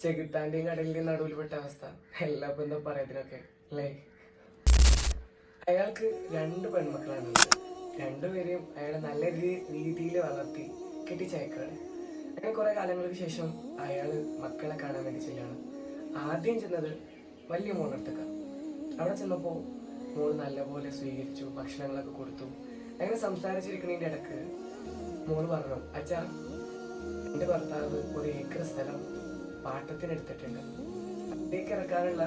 ചെകുത്താന്റെയും കടലിന്റെയും നടുവിൽപ്പെട്ട അവസ്ഥ. എല്ലാം ഇപ്പൊ എന്താ പറയാതിനൊക്കെ അല്ലേ. അയാൾക്ക് 2 പെൺമക്കളാണുള്ളത്. രണ്ടുപേരെയും അയാളെ നല്ല രീതിയിൽ വളർത്തി കെട്ടിച്ചയക്കാണ്. അങ്ങനെ കുറെ കാലങ്ങൾക്ക് ശേഷം അയാള് മക്കളെ കാണാൻ വേണ്ടി ചെല്ലാണ്. ആദ്യം ചെന്നത് വലിയ മോളടുത്തേക്ക. അവിടെ ചെന്നപ്പോ മോള് നല്ലപോലെ സ്വീകരിച്ചു, ഭക്ഷണങ്ങളൊക്കെ കൊടുത്തു. അങ്ങനെ സംസാരിച്ചിരിക്കുന്നതിന്റെ ഇടക്ക് മോള് പറഞ്ഞു, അച്ഛാ, എന്റെ ഭർത്താവ് 1 ഏക്കർ സ്ഥലം പാട്ടത്തിനെടുത്തിട്ടുണ്ട്. അതിലേക്ക് ഇറക്കാനുള്ള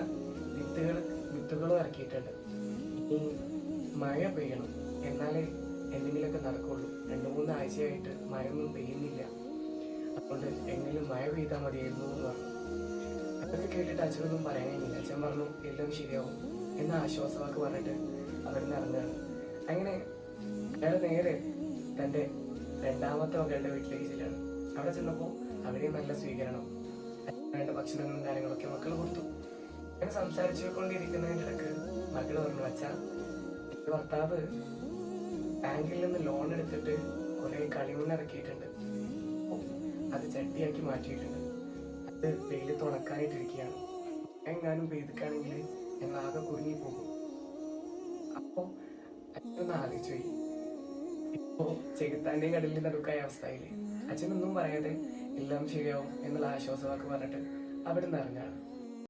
വിത്തുകളും ഇറക്കിയിട്ടുണ്ട്. ഇനി മഴ പെയ്യണം, എന്നാലേ എന്തെങ്കിലുമൊക്കെ നടക്കുള്ളൂ. 2-3 ആഴ്ചയായിട്ട് മഴയൊന്നും പെയ്യുന്നില്ല. അതുകൊണ്ട് എങ്കിലും മഴ പെയ്താൽ മതിയായിരുന്നു എന്ന് പറഞ്ഞു. അതൊക്കെ കേട്ടിട്ട് അച്ഛനൊന്നും പറയാൻ കഴിഞ്ഞില്ല. അച്ഛൻ പറഞ്ഞു എല്ലാം ശരിയാവും എന്ന ആശ്വാസവാക്ക് പറഞ്ഞിട്ട് അവിടെ നിന്ന് ഇറങ്ങുകയാണ്. അങ്ങനെ അയാൾ നേരെ തൻ്റെ 2ാമത്തെ മകളുടെ വീട്ടിലേക്ക് ചെല്ലാണ്. അവിടെ ചെന്നപ്പോൾ അവിടെയും നല്ല സ്വീകരണം, വേണ്ട ഭക്ഷണങ്ങളും കാര്യങ്ങളൊക്കെ മക്കൾ കൊടുത്തു. അങ്ങനെ സംസാരിച്ചു കൊണ്ടിരിക്കുന്നതിൻ്റെ ഇടക്ക് മകൾ പറഞ്ഞു, അച്ഛാ, എൻ്റെ ഭർത്താവ് ബാങ്കിൽ നിന്ന് ലോൺ എടുത്തിട്ട് കുറെ കളിമണ്ണ് ഇറക്കിയിട്ടുണ്ട്. അത് ചട്ടിയാക്കി മാറ്റിയിട്ടുണ്ട്. അത് വെയിലത്ത് ഉണക്കാനായിട്ടിരിക്കുകയാണ്. എങ്ങാനും പെയ്തിക്കാണെങ്കിൽ എന്നാകെ കുടുങ്ങിപ്പോകും. അപ്പോ അച്ഛനൊന്ന് ആലോചിച്ചു പോയി. ഇപ്പോ ചെകുത്താന്റെയും കടലിന്റെ നടുക്കായ അവസ്ഥയില് അച്ഛനൊന്നും പറയാതെ എല്ലാം ശരിയാവും എന്നുള്ള ആശ്വാസവാക്ക് പറഞ്ഞിട്ട് അവിടെ നിന്ന് ഇറങ്ങാണ്.